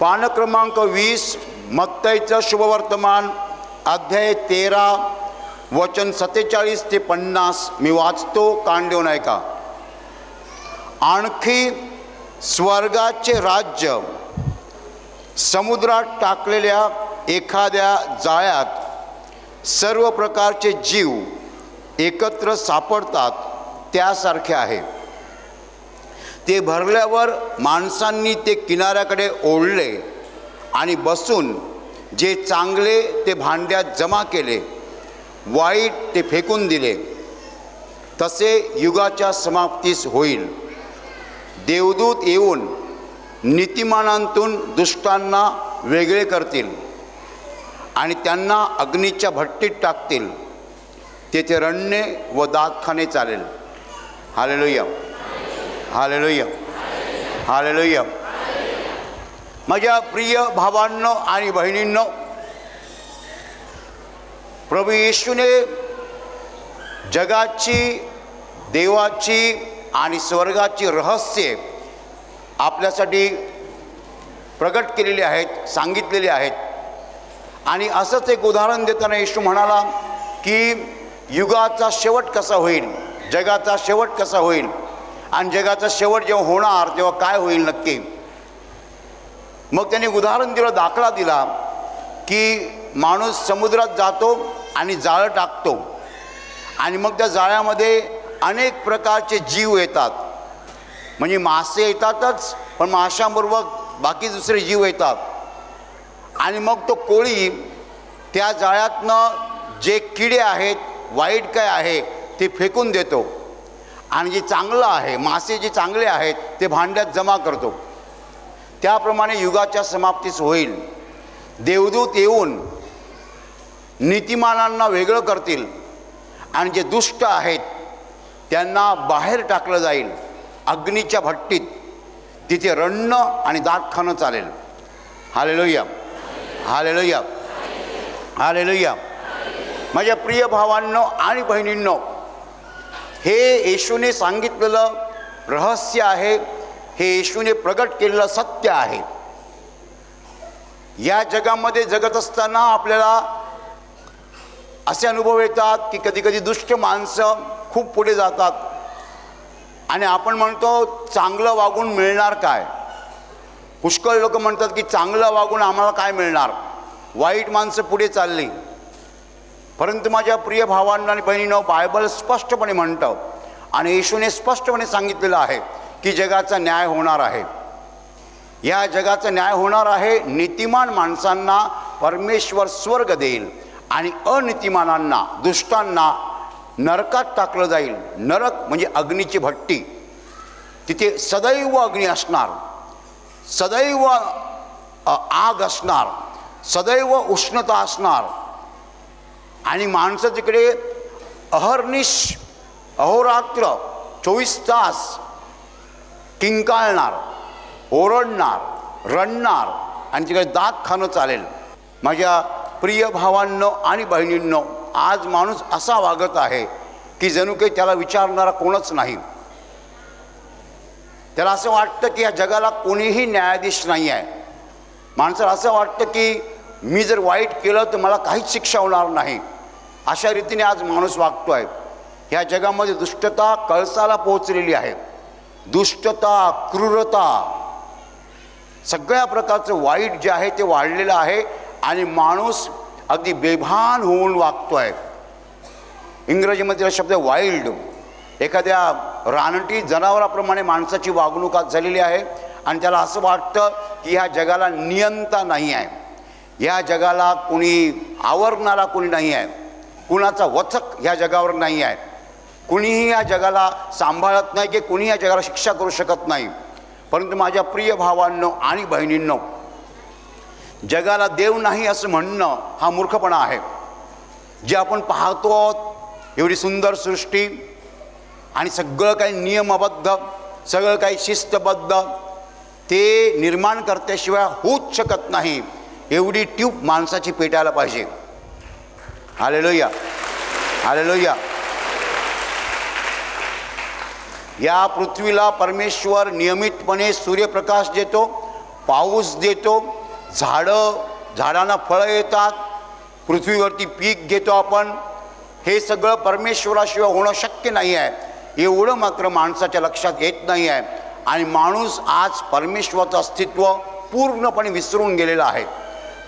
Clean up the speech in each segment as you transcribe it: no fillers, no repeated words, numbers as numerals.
पान क्रमांक 20 मत्तईचं शुभवर्तमान अध्याय 13 वचन 47 ते 50 मी वाचतो, कान देऊन ऐका. आणखी स्वर्गाचे राज्य समुद्रात टाकलेल्या एखाद्या जाळ्यात सर्व प्रकारचे जीव एकत्र सापडतात त्यासारखे आहे. ते भरल्यावर माणसांनी ते किनाऱ्याकडे ओढले आणि बसून जे चांगले ते भांड्यात जमा केले, वाईट ते फेकून दिले. तसे युगाच्या समाप्तीस होईल. देवदूत येऊन नीतिमानांतून दुष्टांना वेगळे करतील आणि त्यांना अग्नीच्या भट्टीत टाकतील. तेथे रडणे व दातखाने चालेल. Hallelujah, hallelujah, hallelujah. माझ्या प्रिय भावांनो आणि बहिणींनो, प्रभू येशूने जगाची, देवाची आणि स्वर्गाची रहस्ये आपल्यासाठी प्रगट केलेली आहेत, सांगितलेली आहेत. आणि असंच एक उदाहरण देताना येशू म्हणाला की युगाचा शेवट कसा होईल, जगाचा शेवट कसा होईल आणि जगाचा शेवट जेव्हा होणार तेव्हा काय होईल नक्की. मग त्यांनी उदाहरण दिलं, दाखला दिला की माणूस समुद्रात जातो आणि जाळं टाकतो आणि मग त्या जाळ्यामध्ये अनेक प्रकारचे जीव येतात. म्हणजे मासे येतातच, पण माशांबरोबर बाकी दुसरे जीव येतात. आणि मग तो कोळी त्या जाळ्यातनं जे किडे आहेत, वाईट काय आहे ते फेकून देतो आणि जे चांगलं आहे, मासे जे चांगले आहेत ते भांड्यात जमा करतो. त्याप्रमाणे युगाच्या समाप्तीस होईल. देवदूत येऊन नीतिमानांना वेगळं करतील आणि जे दुष्ट आहेत त्यांना बाहेर टाकलं जाईल अग्नीच्या भट्टीत. तिथे रडणं आणि दात खाणं चालेल. Hallelujah, hallelujah, hallelujah. माझ्या प्रिय भावांनो आणि बहिणींनो, हे येशूने सांगितलेलं रहस्य आहे, हे येशूने प्रगट केलेलं सत्य आहे. या जगामध्ये जगत असताना आपल्याला असे अनुभव येतात की कधी कधी दुष्ट माणसं खूप पुढे जातात आणि आपण म्हणतो चांगलं वागून मिळणार काय. पुष्कळ लोक म्हणतात की चांगलं वागून आम्हाला काय मिळणार, वाईट माणसं पुढे चालली. परंतु माझ्या प्रिय भावांना आणि बहिणींनो, बायबल स्पष्टपणे म्हणतं आणि येशूने स्पष्टपणे सांगितलेलं आहे की जगाचा न्याय होणार आहे. या जगाचा न्याय होणार आहे. नीतिमान माणसांना परमेश्वर स्वर्ग देईल आणि अनीतिमानांना, दुष्टांना नरकात टाकलं जाईल. नरक म्हणजे अग्नीची भट्टी. तिथे सदैव अग्नी असणार, सदैव आग असणार, सदैव उष्णता असणार आणि माणसं तिकडे अहर्निश, अहोरात्र 24 तास किंकाळणार, ओरडणार, रडणार आणि तिकडे दात खाणं चालेल. माझ्या प्रिय भावांनो आणि बहिणींनो, आज माणूस असा वागत आहे की जणू काही त्याला विचारणारा कोणच नाही. त्याला असं वाटतं की या जगाला कोणीही न्यायाधीश नाही आहे. माणसाला असं वाटतं की मी जर वाईट केलं तर मला काहीच शिक्षा होणार नाही. अशा रीतीने आज माणूस वागतो आहे. ह्या जगामध्ये दुष्टता कळसाला पोहोचलेली आहे. दुष्टता, क्रूरता, सगळ्या प्रकारचं वाईट जे आहे ते वाढलेलं आहे आणि माणूस अगदी बेभान होऊन वागतो आहे. इंग्रजीमध्ये शब्द वाईल्ड, एखाद्या रानटी जनावराप्रमाणे माणसाची वागणूक आज झालेली आहे आणि त्याला असं वाटतं की ह्या जगाला नियंता नाही आहे, ह्या जगाला कुणी आवरणारा कुणी नाही आहे, कुणाचा वचक ह्या जगावर नाही आहे, कुणीही या जगाला सांभाळत नाही की कुणी या जगाला शिक्षा करू शकत नाही. परंतु माझ्या प्रिय भावांनो आणि बहिणींनो, जगाला देव नाही असं म्हणणं हा मूर्खपणा आहे. जे आपण पाहतो एवढी सुंदर सृष्टी आणि सगळं काही नियमबद्ध, सगळं काही शिस्तबद्ध, ते निर्माण करत्याशिवाय होऊच शकत नाही. एवढी ट्यूब माणसाची पेटायला पाहिजे. Hallelujah, hallelujah. या पृथ्वीला परमेश्वर नियमितपणे सूर्यप्रकाश देतो, पाऊस देतो, झाडांना फळं येतात, पृथ्वीवरती पीक घेतो आपण, हे सगळं परमेश्वराशिवाय होणं शक्य नाही आहे एवढं मात्र माणसाच्या लक्षात येत नाही आहे. आणि माणूस आज परमेश्वराचं अस्तित्व पूर्णपणे विसरून गेलेला आहे.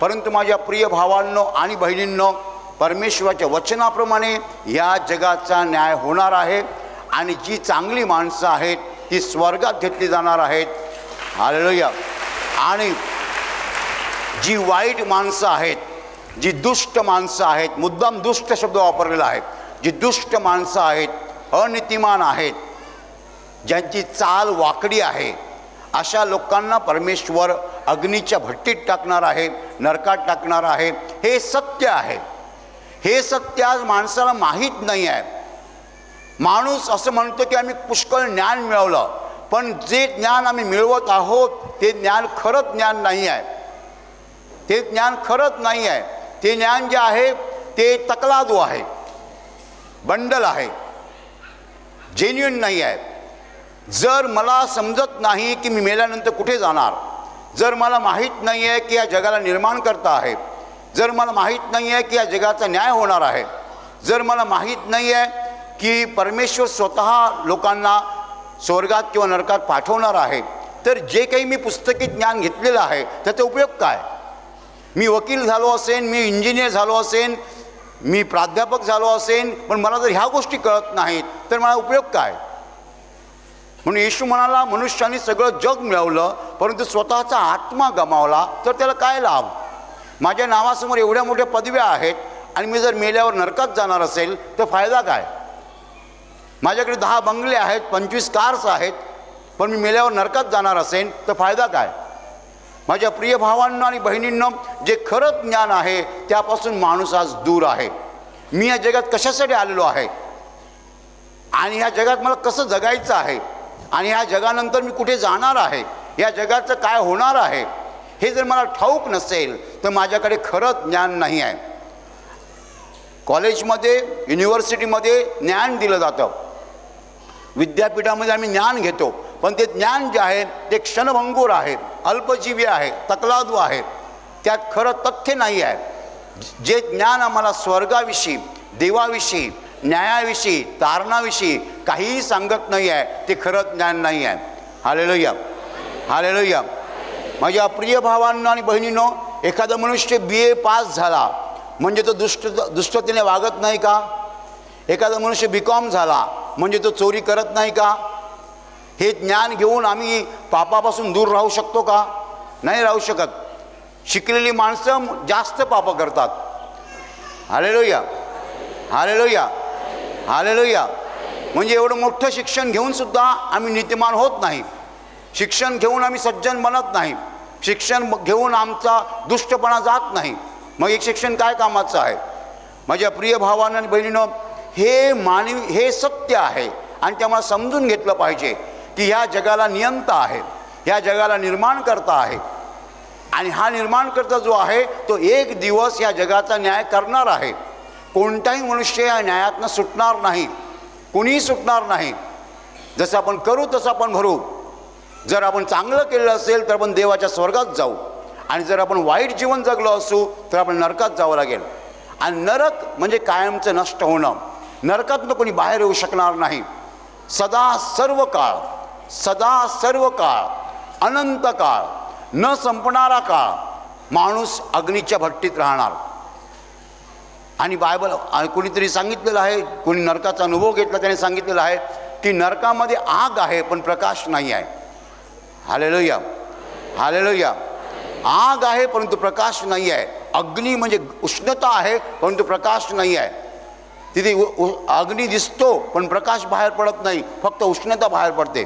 परंतु माझ्या प्रिय भावांनो आणि बहिणींनो, परमेश्वराच्या वचनाप्रमाणे या जगाचा न्याय होणार आहे आणि जी चांगली माणसं आहेत ती स्वर्गात घेतली जाणार आहेत. हालेलुया. आणि जी वाईट माणसं आहेत, जी दुष्ट माणसं आहेत, मुद्दाम दुष्ट शब्द वापरलेला आहे, जी दुष्ट माणसं आहेत, अनीतिमान आहेत, ज्यांची चाल वाकडी आहे, अशा लोकांना परमेश्वर अग्नीच्या भट्टीत टाकणार आहे, नरकात टाकणार आहे. हे सत्य आहे. हे सत्य आज माणसाला माहीत नाही आहे. माणूस असं म्हणतो की आम्ही पुष्कळ ज्ञान मिळवलं, पण जे ज्ञान आम्ही मिळवत आहोत ते ज्ञान खरंच ज्ञान नाही आहे. ते ज्ञान खरंच नाही आहे. ते ज्ञान जे आहे ते तकलादू आहे, बंडल आहे, जेन्युइन नाही आहे. जर मला समजत नाही की मी मेल्यानंतर कुठे जाणार, जर मला माहीत नाही आहे की या जगाला निर्माण करता आहे, जर मला माहीत नाही आहे की या जगाचा न्याय होणार आहे, जर मला माहीत नाही आहे की परमेश्वर स्वतः लोकांना स्वर्गात किंवा नरकात पाठवणार आहे, तर जे काही मी पुस्तकी ज्ञान घेतलेलं आहे त्याचा उपयोग काय? मी वकील झालो असेन, मी इंजिनियर झालो असेन, मी प्राध्यापक झालो असेन, पण मला जर ह्या गोष्टी कळत नाहीत तर मला उपयोग काय? म्हणून येशू म्हणाला, मनुष्याने सगळं जग मिळवलं परंतु स्वतःचा आत्मा गमावला तर त्याला काय लाभ? माझ्या नावासमोर एवढ्या मोठ्या पदव्या आहेत आणि मी जर मेल्यावर नरकात जाणार असेल तर फायदा काय? माझ्याकडे 10 बंगले आहेत, 25 कार्स आहेत, पण मी मेल्यावर नरकात जाणार असेल तर फायदा काय? माझ्या प्रिय भावांना आणि बहिणींना, जे खरं ज्ञान आहे त्यापासून माणूस आज दूर आहे. मी या जगात कशासाठी आलेलो आहे आणि ह्या जगात मला कसं जगायचं आहे आणि ह्या जगानंतर मी कुठे जाणार आहे, या जगाचं काय होणार आहे, हे जर मला ठाऊक नसेल तर माझ्याकडे खरं ज्ञान नाही आहे. कॉलेजमध्ये, युनिव्हर्सिटीमध्ये ज्ञान दिलं जातं, विद्यापीठामध्ये आम्ही ज्ञान घेतो, पण ते ज्ञान जे आहे ते क्षणभंगूर आहे, अल्पजीवी आहे, तकलादू आहे, त्यात खरं तथ्य नाही आहे. जे ज्ञान आम्हाला स्वर्गाविषयी, देवाविषयी, न्यायाविषयी, तारणाविषयी काहीही सांगत नाही आहे, ते खरं ज्ञान नाही आहे. Hallelujah, hallelujah. माझ्या प्रिय भावांना आणि बहिणींनो, एखादा मनुष्य BA पास झाला म्हणजे तो दुष्टतेने वागत नाही का? एखादा मनुष्य BCom झाला म्हणजे तो चोरी करत नाही का? हे ज्ञान घेऊन आम्ही पापापासून दूर राहू शकतो का? नाही राहू शकत. शिकलेली माणसं जास्त पाप करतात. Hallelujah, hallelujah, hallelujah. म्हणजे एवढं मोठं शिक्षण घेऊन सुद्धा आम्ही नीतिमान होत नाही. शिक्षण घेऊन आम्ही सज्जन बनत नाही. शिक्षण घेऊन आमचा दुष्टपणा जात नाही. मग एक शिक्षण काय कामाचं आहे? माझ्या प्रिय भावांना आणि बहिणींनो, हे सत्य आहे आणि ते आम्हाला समजून घेतलं पाहिजे की ह्या जगाला नियंता आहे, ह्या जगाला निर्माण करता आहे आणि हा निर्माणकर्ता जो आहे तो एक दिवस या जगाचा न्याय करणार आहे. कोणताही मनुष्य या न्यायातनं सुटणार नाही, कुणीही सुटणार नाही. जसं आपण करू तसं आपण भरू. जर आपण चांगलं केलं असेल तर आपण देवाच्या स्वर्गात जाऊ आणि जर आपण वाईट जीवन जगलो असू तर आपण नरकात जावं लागेल. आणि नरक म्हणजे कायमचं नष्ट होणं. नरकातनं कोणी बाहेर येऊ शकणार नाही. सदा सर्व काळ, सदा सर्व काळ, अनंत काळ, न संपणारा काळ माणूस अग्नीच्या भट्टीत राहणार. आणि बायबल कोणीतरी सांगितलेलं आहे, कोणी नरकाचा अनुभव घेतला त्याने सांगितलेलं आहे की नरकामध्ये आग आहे पण प्रकाश नाही आहे. Hallelujah, hallelujah. आग आहे परंतु प्रकाश नाही आहे. अग्नी म्हणजे उष्णता आहे परंतु प्रकाश नाही आहे. तिथे अग्नी दिसतो पण प्रकाश बाहेर पडत नाही, फक्त उष्णता बाहेर पडते.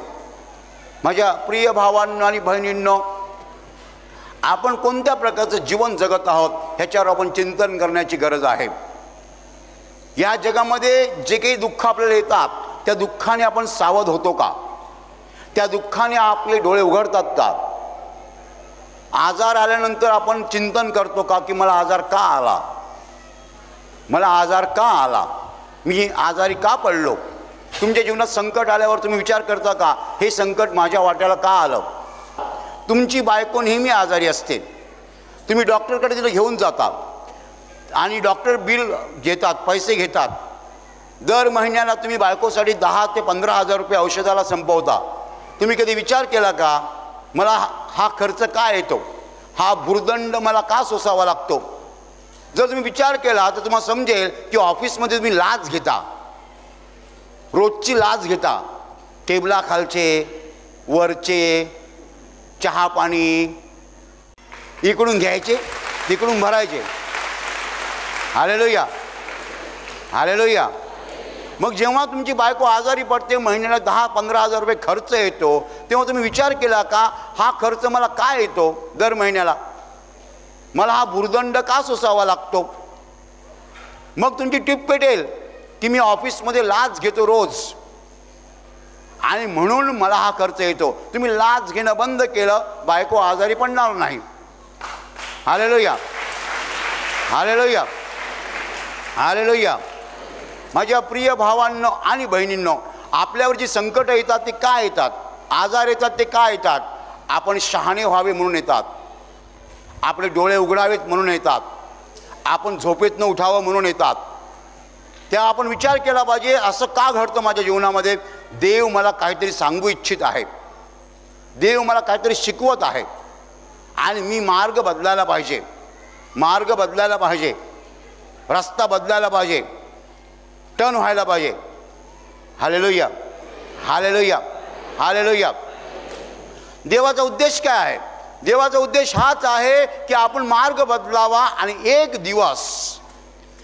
माझ्या प्रिय भावांनो आणि बहिणींनो, आपण कोणत्या प्रकारचं जीवन जगत आहोत ह्याच्यावर आपण चिंतन करण्याची गरज आहे. या जगामध्ये जे काही दुःख आपल्याला येतात त्या दुःखाने आपण सावध होतो का? त्या दुःखाने आपले डोळे उघडतात का? आजार आल्यानंतर आपण चिंतन करतो का की मला आजार का आला, मला आजार का आला, मी आजारी का पडलो? तुमच्या जीवनात संकट आल्यावर तुम्ही विचार करता का हे संकट माझ्या वाट्याला का आलं? तुमची बायको नेहमी आजारी असते, तुम्ही डॉक्टरकडे तिला घेऊन जाता आणि डॉक्टर बिल घेतात, पैसे घेतात, दर महिन्याला तुम्ही बायकोसाठी 10 ते 15,000 रुपये औषधाला संपवता. तुम्ही कधी विचार केला का मला हा खर्च का येतो, हा भुर्दंड मला का सोसावा लागतो? जर तुम्ही विचार केला तर तुम्हाला समजेल की ऑफिसमध्ये तुम्ही लाच घेता, रोजची लाच घेता, टेबलाखालचे वरचे चहा पाणी इकडून घ्यायचे तिकडून भरायचे. Hallelujah, hallelujah. मग जेव्हा तुमची बायको आजारी पडते, महिन्याला 10-15,000 रुपये खर्च येतो, तेव्हा तुम्ही विचार केला का हा खर्च मला काय येतो दर महिन्याला, मला हा भुर्दंड का सोसावा लागतो? मग तुमची टीप पेटेल की मी ऑफिसमध्ये लाच घेतो रोज आणि म्हणून मला हा खर्च येतो. तुम्ही लाच घेणं बंद केलं, बायको आजारी पडणार नाही. Hallelujah, hallelujah, hallelujah. माझ्या प्रिय भावांनो आणि बहिणींनो, आपल्यावर जी संकट येतात ती काय येतात, आजार येतात ते काय येतात? आपण शहाणे व्हावे म्हणून येतात, आपले डोळे उघडावेत म्हणून येतात, आपण झोपेतनं उठावं म्हणून येतात. त्या आपण विचार केला पाहिजे असं का घडतं माझ्या जीवनामध्ये? देव मला काहीतरी सांगू इच्छित आहे, देव मला काहीतरी शिकवत आहे आणि मी मार्ग बदलायला पाहिजे, मार्ग बदलायला पाहिजे, रस्ता बदलायला पाहिजे, टर्न व्हायला पाहिजे. Hallelujah, hallelujah, hallelujah. देवाचा उद्देश काय आहे? देवाचा उद्देश हाच आहे की आपण मार्ग बदलावा आणि एक दिवस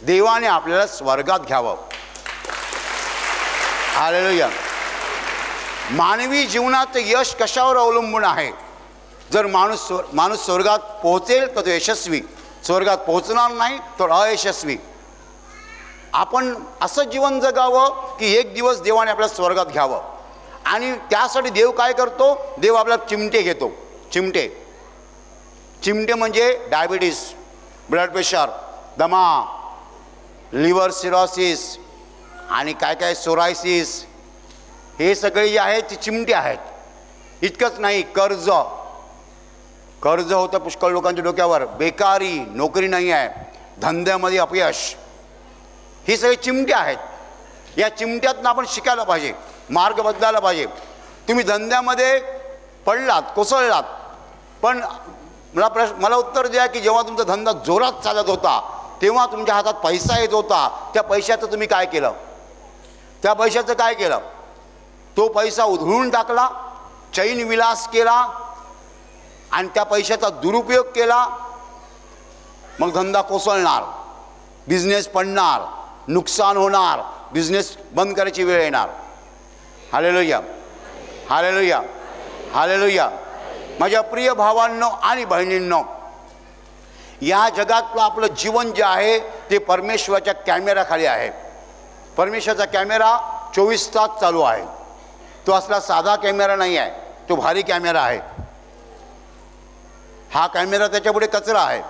देवाने आपल्याला स्वर्गात घ्यावं. हालेलुया. मानवी जीवनाचं यश कशावर अवलंबून आहे? जर माणूस स्वर्गात पोहोचेल तर तो यशस्वी, स्वर्गात पोहोचणार नाही तर अयशस्वी. आपण असं जीवन जगावं की एक दिवस देवाने आपल्याला स्वर्गात घ्यावं. आणि त्यासाठी देव काय करतो? देव आपल्याला चिमटे घेतो. चिमटे, चिमटे म्हणजे डायबिटीस, ब्लड प्रेशर, दमा, लिव्हर सिरोसिस आणि काय काय सोरायसिस, हे सगळे जे आहेत ते चिमटे आहेत. इतकंच नाही, कर्ज, कर्ज होतं पुष्कळ लोकांच्या डोक्यावर, बेकारी, नोकरी नाही आहे, धंद्यामध्ये अपयश, ही सगळे चिमटे आहेत. या चिमट्यातनं आपण शिकायला पाहिजे, मार्ग बदलायला पाहिजे. तुम्ही धंद्यामध्ये पडलात, कोसळलात, पण मला उत्तर द्या की जेव्हा तुमचा धंदा जोरात चालत होता तेव्हा तुमच्या हातात पैसा येत होता, त्या पैशाचं तुम्ही काय केलं? त्या पैशाचं काय केलं? तो पैसा उधळून टाकला, चैन विलास केला आणि त्या पैशाचा दुरुपयोग केला. मग धंदा कोसळणार, बिझनेस पडणार, नुकसान होणार, बिझनेस बंद करायची वेळ येणार. Hallelujah, hallelujah, hallelujah. माझ्या प्रिय भावांनो आणि बहिणींनो, या जगातलं आपलं जीवन जे आहे ते परमेश्वराच्या कॅमेराखाली आहे. परमेश्वराचा कॅमेरा 24 तास चालू आहे. तो असला साधा कॅमेरा नाही आहे, तो भारी कॅमेरा आहे. हा कॅमेरा त्याच्यापुढे कचरा आहे,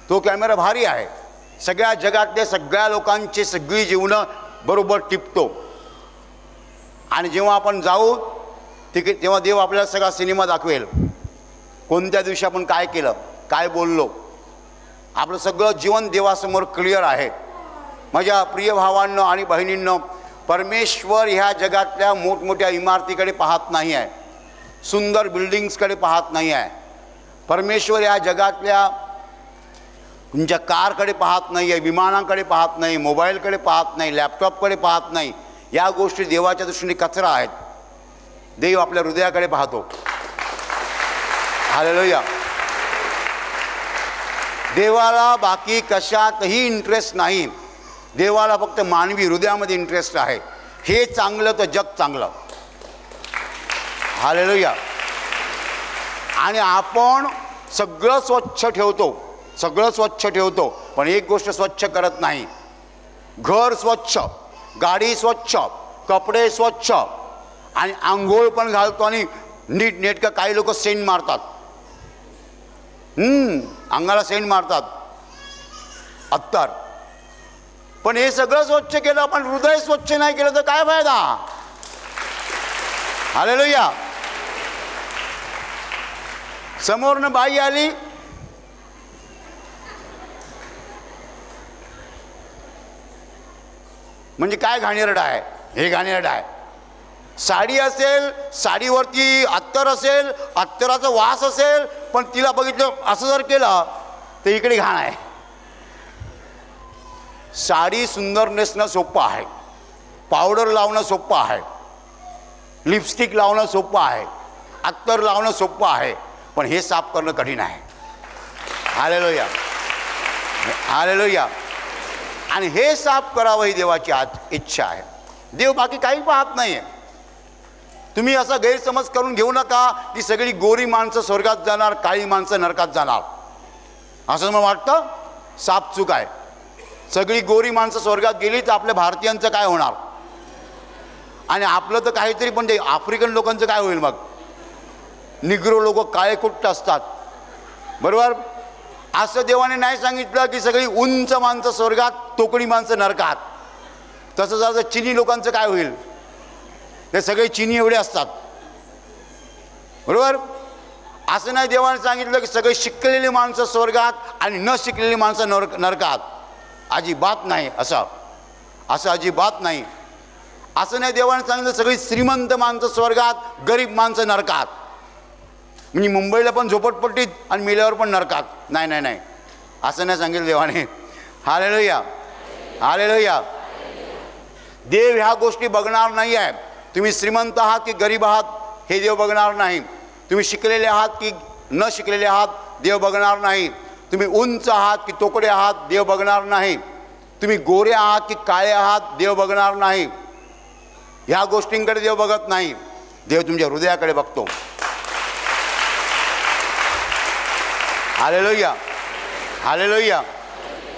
तो कॅमेरा भारी आहे. सगळ्या जगातल्या सगळ्या लोकांची सगळी जीवनं बरोबर टिपतो. आणि जेव्हा आपण जाऊ तेव्हा देव आपल्याला सगळा सिनेमा दाखवेल. कोणत्या दिवशी आपण काय केलं, काय बोललो, आपलं सगळं जीवन देवासमोर क्लिअर आहे. माझ्या प्रिय भावांनो आणि बहिणींनो, परमेश्वर ह्या जगातल्या मोठमोठ्या इमारतीकडे पाहत नाही आहे, सुंदर बिल्डिंग्सकडे पाहत नाही आहे. परमेश्वर ह्या जगातल्या तुमच्या कारकडे पाहत नाही आहे, विमानाकडे पाहत नाही, मोबाईलकडे पाहत नाही, लॅपटॉपकडे पाहत नाही. या गोष्टी देवाच्या दृष्टीने कचरा आहेत. देव आपल्या हृदयाकडे पाहतो. हालेलुया. देवाला बाकी कशातही इंटरेस्ट नाही, देवाला फक्त मानवी हृदयामध्ये इंटरेस्ट आहे. हे चांगलं तर जग चांगलं. हालेलुया. आणि आपण सगळं स्वच्छ ठेवतो, सगळं स्वच्छ ठेवतो, पण एक गोष्ट स्वच्छ करत नाही. घर स्वच्छ, गाडी स्वच्छ, कपडे स्वच्छ आणि आंघोळ पण घालतो आणि नीट नेटकं. काही लोक सेंट मारतात, अंगाला सेंट मारतात, अत्तर. पण हे सगळं स्वच्छ केलं पण हृदय स्वच्छ नाही केलं तर काय फायदा? हालेलुया. समोरनं बाई आली, म्हणजे काय घाणेरडा आहे हे, घाणेरडा आहे. साडी असेल, साडीवरती अत्तर असेल, अत्तराचा वास असेल, पण तिला बघितलं असं जर केलं तर इकडे घाण आहे. साडी सुंदर नेसणं सोपं आहे, पावडर लावणं सोपं आहे, लिपस्टिक लावणं सोपं आहे, अत्तर लावणं सोपं आहे, पण हे साफ करणं कठीण आहे. Hallelujah, hallelujah. आणि हे साफ करावं ही देवाची इच्छा आहे. देव बाकी काही पाहत नाही आहे. तुम्ही असा गैरसमज करून घेऊ नका की सगळी गोरी माणसं स्वर्गात जाणार, काळी माणसं नरकात जाणार, असं मला वाटतं. साफ चूक आहे. सगळी गोरी माणसं स्वर्गात गेली तर आपल्या भारतीयांचं काय होणार, आणि आपलं तर काहीतरी, पण ते आफ्रिकन लोकांचं काय होईल मग. निग्रो लोक काळे कुट्ट असतात, बरोबर. असं देवाने नाही सांगितलं की सगळी उंच माणसं स्वर्गात, तोकडी माणसं नरकात. तसं जर चिनी लोकांचं काय होईल, ते सगळे चिनी एवढे असतात, बरोबर. असं नाही देवाने सांगितलं की सगळे शिकलेली माणसं स्वर्गात आणि न शिकलेली माणसं नरकात. अजिबात नाही, असं अजिबात नाही. असं नाही देवाने सांगितलं सगळी श्रीमंत माणसं स्वर्गात, गरीब माणसं नरकात. म्हणजे मुंबईला पण झोपडपट्टीत आणि मेल्यावर पण नरकात. नाही नाही नाही, असं नाही सांगितलं देवाने. Hallelujah, hallelujah. देव ह्या गोष्टी बघणार नाही आहे. तुम्ही श्रीमंत आहात की गरीब आहात हे देव बघणार नाही. तुम्ही शिकलेले आहात की न शिकलेले आहात देव बघणार नाही. तुम्ही उंच आहात की तोकडे आहात देव बघणार नाही. तुम्ही गोरे आहात की काळे आहात देव बघणार नाही. ह्या गोष्टींकडे देव बघत नाही. देव तुमच्या हृदयाकडे बघतो. Hallelujah, hallelujah.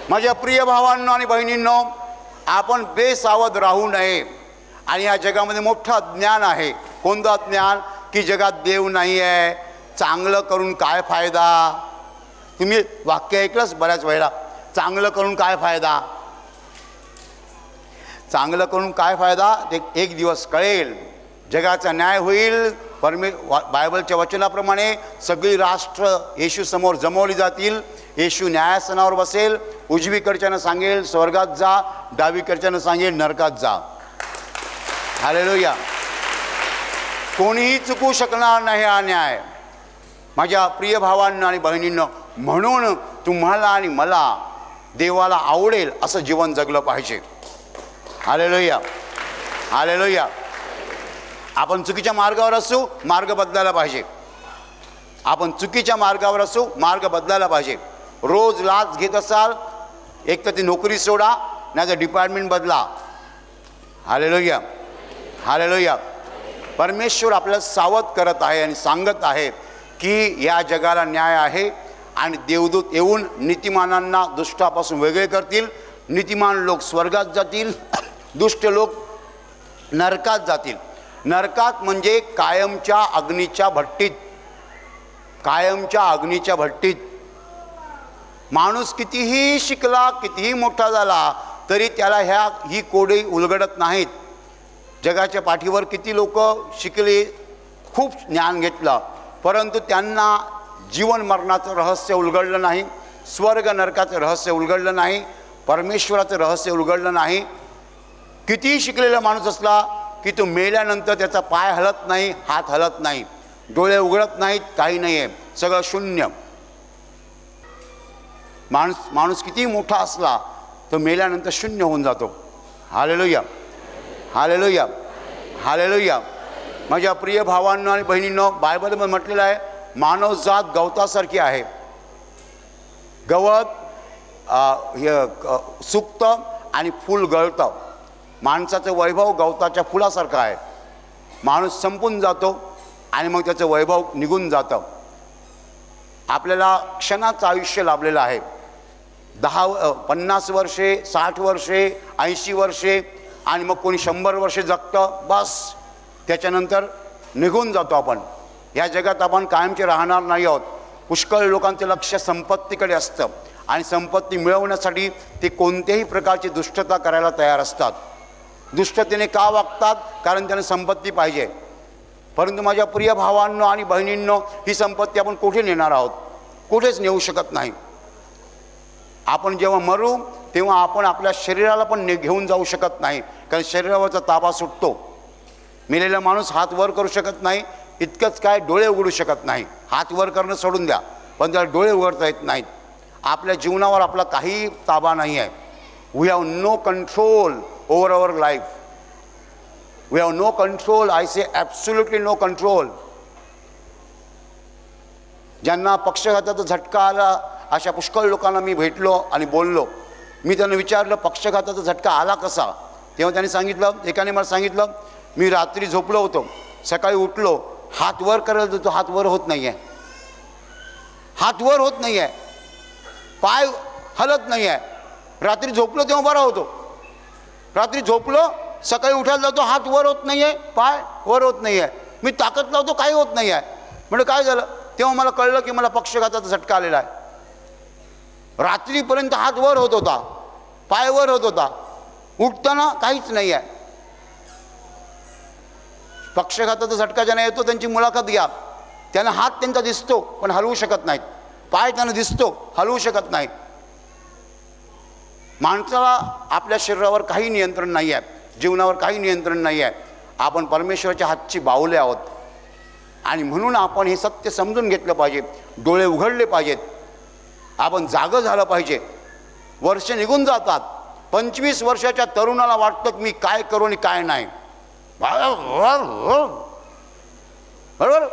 माझ्या प्रिय भावांनो आणि बहिणींनो, आपण बेसावध राहू नये. आणि या जगामध्ये मोठं ज्ञान आहे. कोणतं ज्ञान, की जगात देव नाही आहे, चांगलं करून काय फायदा. तुम्ही वाक्य ऐकलंच बऱ्याच वेळेला, चांगलं करून काय फायदा. चांगलं करून काय फायदा ते एक दिवस कळेल. जगाचा न्याय होईल. बायबलच्या वचनाप्रमाणे सगळी राष्ट्र येशू समोर जमवली जातील. येशू न्यायासनावर बसेल. उजवीकडच्यानं सांगेल स्वर्गात जा, डावीकडच्यानं सांगेल नरकात जा. हालेलुया. कोणीही चुकू शकणार नाही हा न्याय. माझ्या प्रिय भावांना आणि बहिणींना, म्हणून तुम्हाला आणि मला देवाला आवडेल असं जीवन जगलं पाहिजे. Hallelujah, hallelujah. आपण चुकीच्या मार्गावर असू, मार्ग बदलायला पाहिजे. आपण चुकीच्या मार्गावर असू, मार्ग बदलायला पाहिजे. रोज लाच घेत असाल, एक तर ती नोकरी सोडा, नाही तर डिपार्टमेंट बदला. Hallelujah, hallelujah. परमेश्वर आपल्याला सावध करत आहे आणि सांगत आहे की या जगाला न्याय आहे आणि देवदूत येऊन नीतिमानांना दुष्टापासून वेगळे करतील. नीतिमान लोक स्वर्गात जातील, दुष्ट लोक नरकात जातील. नरकात म्हणजे कायमच्या अग्नीच्या भट्टीत. कायमच्या अग्नीच्या भट्टीत. माणूस कितीही शिकला, कितीही मोठा झाला, तरी त्याला ही कोडे उलगडत नाहीत. जगाच्या पाठीवर किती लोक शिकले, खूप ज्ञान घेतलं, परंतु त्यांना जीवन मरणाचं रहस्य उलगडलं नाही. स्वर्ग नरकाचं रहस्य उलगडलं नाही. परमेश्वराचं रहस्य उलगडलं नाही. कितीही शिकलेला माणूस असला की तो मेल्यानंतर त्याचा पाय हलत नाही, हात हलत नाही, डोळे उघडत नाहीत, काही नाही आहे, सगळं शून्य. माणूस कितीही मोठा असला तो मेल्यानंतर शून्य होऊन जातो. Hallelujah, hallelujah, hallelujah. माझ्या प्रिय भावांनो आणि बहिणींनो, बायबलमध्ये म्हटलेलं आहे मानवजात गवतासारखी आहे. गवत सुकतं आणि फूल गळतं. माणसाचं वैभव गवताच्या फुलासारखं आहे. माणूस संपून जातो आणि मग त्याचं वैभव निघून जातं. आपल्याला क्षणाचं आयुष्य लाभलेलं आहे. 50 वर्षे, 60 वर्षे, 80 वर्षे, आणि मग कोणी 100 वर्षे जगतं, बस त्याच्यानंतर निघून जातो आपण. या जगात आपण कायमचे राहणार नाही आहोत. पुष्कळ लोकांचं लक्ष संपत्तीकडे असतं आणि संपत्ती मिळवण्यासाठी ते कोणत्याही प्रकारची दुष्टता करायला तयार असतात. दुष्टतेने का वागतात? कारण त्यांना संपत्ती पाहिजे. परंतु माझ्या प्रिय भावांनो आणि बहिणींनो, ही संपत्ती आपण कुठे नेणार आहोत? कुठेच नेऊ शकत नाही. आपण जेव्हा मरू तेव्हा आपण आपल्या शरीराला पण घेऊन जाऊ शकत नाही, कारण शरीरावरचा ताबा सुटतो. मेलेला माणूस हात वर करू शकत नाही, इतकंच काय डोळे उघडू शकत नाही. हात वर करणं सोडून द्या, पण त्याला डोळे उघडता येत नाहीत. आपल्या जीवनावर आपला काही ताबा नाही आहे. We have no control over our life. We have no control. I say absolutely no control. ज्यांना पक्षघाताचा झटका आला अशा पुष्कळ लोकांना मी भेटलो आणि बोललो. मी त्यांना विचारलं पक्षघाताचा झटका आला कसा? तेव्हा त्यांनी सांगितलं, एकाने मला सांगितलं, मी रात्री झोपलो होतो, सकाळी उठलो, हात वर करायला जातो, हात वर होत नाही आहे, हात वर होत नाही आहे, पाय हलत नाही आहे. रात्री झोपलो तेव्हा बरा होतो, रात्री झोपलो सकाळी उठायला जातो, हात वर होत नाही आहे, पाय वर होत नाही आहे. मी ताकद लावतो, काही होत नाही आहे. म्हणजे काय झालं? तेव्हा मला कळलं की मला पक्षघाताचा झटका आलेला आहे. रात्रीपर्यंत हात वर होत होता, पाय वर होत होता, उठताना काहीच नाही आहे. पक्षघाताचा झटका ज्यांना येतो त्यांची मुलाखत घ्या. त्यांना हात त्यांचा दिसतो पण हलवू शकत नाहीत, पाय त्यांना दिसतो हलवू शकत नाहीत. माणसाला आपल्या शरीरावर काही नियंत्रण नाही आहे, जीवनावर काही नियंत्रण नाही आहे. आपण परमेश्वराच्या हातची बाहुले आहोत आणि म्हणून आपण हे सत्य समजून घेतलं पाहिजे. डोळे उघडले पाहिजेत, आपण जागं झालं पाहिजे. वर्ष निघून जातात. 25 वर्षाच्या तरुणाला वाटतं की मी काय करू आणि काय नाही. बरोबर?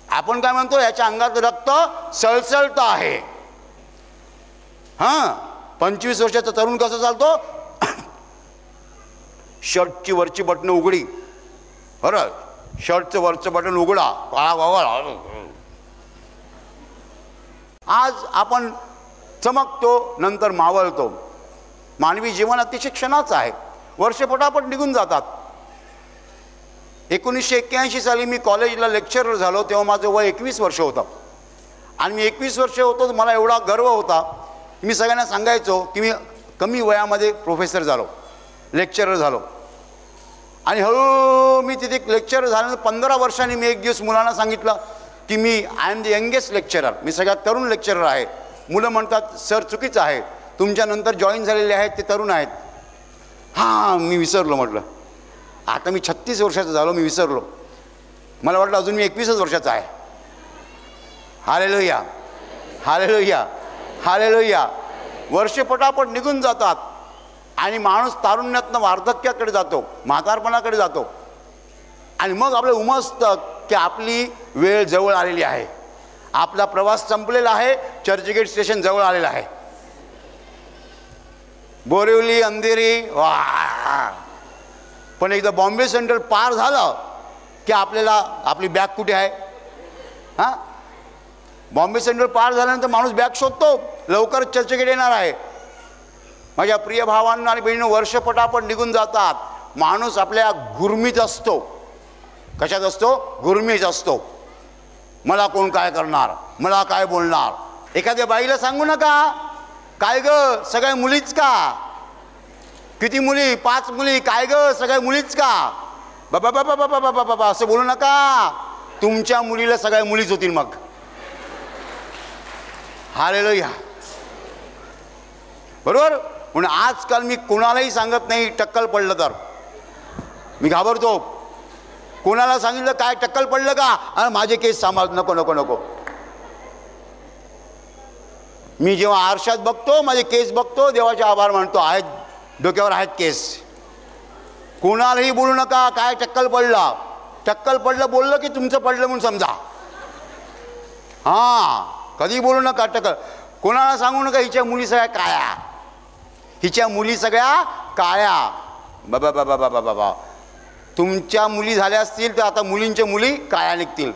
आपण काय म्हणतो? याच्या अंगात रक्त सळसळतं आहे. हां, 25 वर्षाचा तरुण कसं चालतो? शर्टची वरची बटणं उघडी, बरं, शर्टचं वरचं बटन उघडा, काळा वावळ. आज आपण चमकतो, नंतर मावळतो. मानवी जीवन अतिशय क्षणाचं आहे. वर्ष पटापट निघून जातात. 1981 साली मी कॉलेजला लेक्चरर झालो, तेव्हा माझं वय 21 वर्ष होतं. आणि मी 21 वर्ष होतो, मला एवढा गर्व होता. मी सगळ्यांना सांगायचो की मी कमी वयामध्ये प्रोफेसर झालो, लेक्चरर झालो. आणि हळूहळू मी तिथे लेक्चरर झाल्यानंतर 15 वर्षांनी मी एक दिवस मुलांना सांगितलं की मी I am the youngest lecturer, मी सगळ्यात तरुण लेक्चरर आहे. मुलं म्हणतात सर चुकीचं आहे, तुमच्यानंतर जॉईन झालेले आहेत ते तरुण आहेत. हां, मी विसरलो. म्हटलं आता मी 36 वर्षाचा झालो, मी विसरलो. मला वाटलं अजून मी 21 वर्षाचा आहे. Hallelujah, hallelujah, hallelujah. वर्ष पटापट निघून जातात आणि माणूस तारुण्यातनं वार्धक्याकडे जातो, म्हातारपणाकडे जातो. आणि मग आपलं उमजतं की आपली वेळ जवळ आलेली आहे, आपला प्रवास संपलेला आहे, चर्चगेट स्टेशन जवळ आलेलं आहे. बोरिवली, अंधेरी, वा. पण एकदा बॉम्बे सेंट्रल पार झालं की आपल्याला आपली बॅग कुठे आहे? हां, बॉम्बे सेंट्रल पार झाल्यानंतर माणूस बॅग शोधतो, लवकरच चर्चगेट येणार आहे. माझ्या प्रिय भावांना आणि बहिणींनो, वर्ष पटापट निघून जातात. माणूस आपल्या गुरमीत असतो. कशात असतो? गुरमीत असतो. मला कोण काय करणार, मला काय बोलणार. एखाद्या बाईला सांगू नका, काय ग सगळ्या मुलीच का? किती मुली? 5 मुली. काय ग सगळ्या मुलीच का? बाबा बाबा बाबा बाबा बाबा असं बोलू नका. तुमच्या मुलीला सगळ्या मुलीच होतील मग. हालेलुया. बरोबर? म्हणून आजकाल मी कोणालाही सांगत नाही टक्कल पडलं तर. मी घाबरतो. कोणाला सांगितलं काय टक्कल पडलं का, माझे केस सांभाळ, नको नको नको. मी जेव्हा आरशात बघतो, माझे केस बघतो, देवाचे आभार मानतो, आहेत डोक्यावर आहेत केस. कोणालाही बोलू नका काय टक्कल पडला. टक्कल पडलं बोललं की तुमचं पडलं म्हणून समजा. हां, कधी बोलू नका टक्कल. कोणाला सांगू नका हिच्या मुली सगळ्या काळ्या, हिच्या मुली सगळ्या काळ्या. बाबा बाबा बाबा बाबा, तुमच्या मुली झाल्या असतील तर आता मुलींच्या मुली काळ्या निघतील.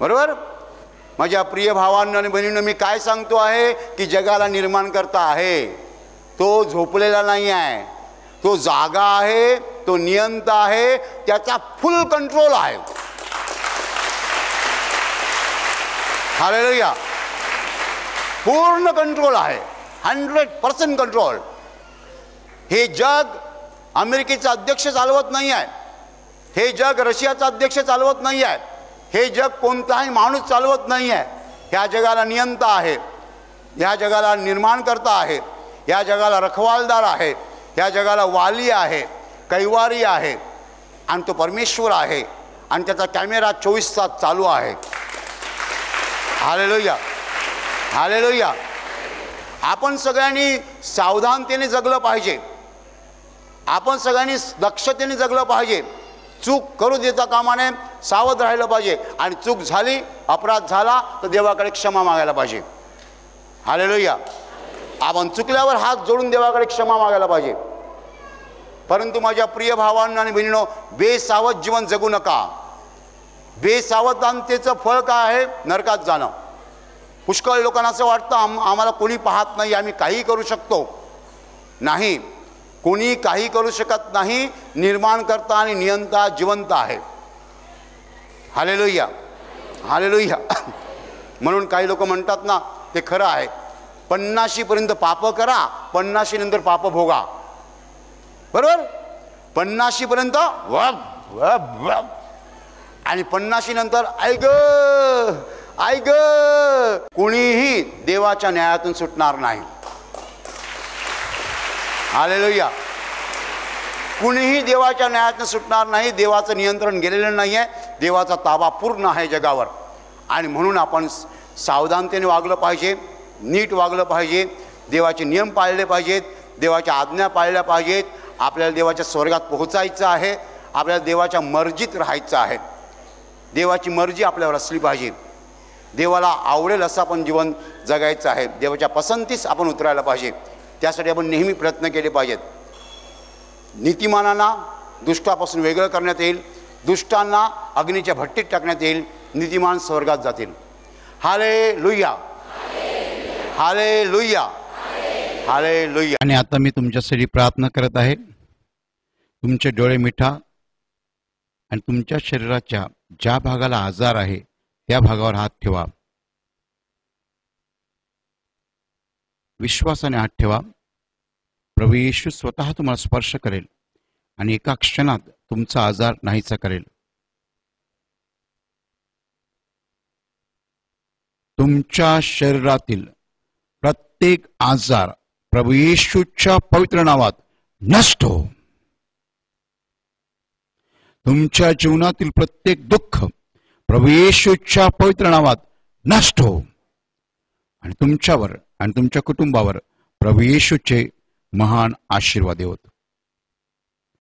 बरोबर? माझ्या प्रिय भावांना आणि बहिणींना मी काय सांगतो आहे की जगाला निर्माण करता आहे, तो झोपलेला नाही आहे, तो जागा आहे, तो नियंता आहे, त्याचा फुल कंट्रोल आहे. हालेलुया. पूर्ण कंट्रोल आहे, 100% कंट्रोल. हे जग अमेरिकेचा अध्यक्ष चालवत नाही आहे, हे जग रशियाचा अध्यक्ष चालवत नाही आहे, हे जग कोणताही माणूस चालवत नाही आहे. ह्या जगाला नियंता आहे, ह्या जगाला निर्माणकर्ता आहे, या जगाला रखवालदार आहे, ह्या जगाला वाली आहे, कैवारी आहे आणि तो परमेश्वर आहे आणि त्याचा कॅमेरा 24 तास चालू आहे. Hallelujah, hallelujah. आपण सगळ्यांनी सावधानतेने जगलं पाहिजे, आपण सगळ्यांनी दक्षतेने जगलं पाहिजे. चूक करू देता कामा नये, सावध राहिलं पाहिजे आणि चूक झाली, अपराध झाला तर देवाकडे क्षमा मागायला पाहिजे. हालेलुया. आपण चुकल्यावर हात जोडून देवाकडे क्षमा मागायला पाहिजे. परंतु माझ्या प्रिय भावांना आणि बहिणींनो, बेसावध जीवन जगू नका. बेसावधानतेचं फळ काय आहे? नरकात जाणं. पुष्कळ लोकांना असं वाटतं आम्हाला कोणी पाहत नाही, आम्ही काही करू शकतो. नाही, कोणी काही करू शकत नाही. निर्माणकर्ता आणि नियंता जिवंत आहे. Hallelujah, hallelujah. म्हणून काही लोक म्हणतात ना, ते खरं आहे, 50 पर्यंत पाप करा, 50 नंतर पाप भोगा. बरोबर? 50 पर्यंत आणि 50 नंतर ऐक ऐक. कोणीही देवाच्या न्यायातून सुटणार नाही. हालेलुया. कुणीही देवाच्या न्यायातून सुटणार नाही. देवाचं नियंत्रण गेलेलं नाही आहे, देवाचा ताबा पूर्ण आहे जगावर. आणि म्हणून आपण सावधानतेने वागलं पाहिजे, नीट वागलं पाहिजे, देवाचे नियम पाळले पाहिजेत, देवाच्या आज्ञा पाळल्या पाहिजेत. आपल्याला देवाच्या स्वर्गात पोहोचायचं आहे, आपल्याला देवाच्या मर्जीत राहायचं आहे. देवाची मर्जी आपल्यावर असली पाहिजे. देवाला आवडेल असं आपण जीवन जगायचं आहे. देवाच्या पसंतीस आपण उतरायला पाहिजे. त्यासाठी आपण नेहमी प्रयत्न केले पाहिजेत. नीतिमानांना दुष्टापासून वेगळं करण्यात येईल, दुष्टांना अग्नीच्या भट्टीत टाकण्यात येईल, नीतिमान स्वर्गात जातील. Hallelujah, hallelujah, hallelujah. आणि आता मी तुमच्यासाठी प्रार्थना करत आहे. तुमचे डोळे मिठा आणि तुमच्या शरीराच्या ज्या भागाला आजार आहे त्या भागावर हात ठेवा. विश्वासाने हात ठेवा. प्रभू येशू स्वतः तुम्हाला स्पर्श करेल आणि एका क्षणात तुमचा आजार नाहीसा करेल. तुमच्या शरीरातील प्रत्येक आजार प्रभू येशूच्या पवित्र नावात नष्ट हो. तुमच्या जीवनातील प्रत्येक दुःख प्रभू येशूच्या पवित्र नावात नष्ट हो. आणि तुमच्यावर आणि तुमच्या कुटुंबावर प्रभू येशूचे महान आशीर्वाद होत.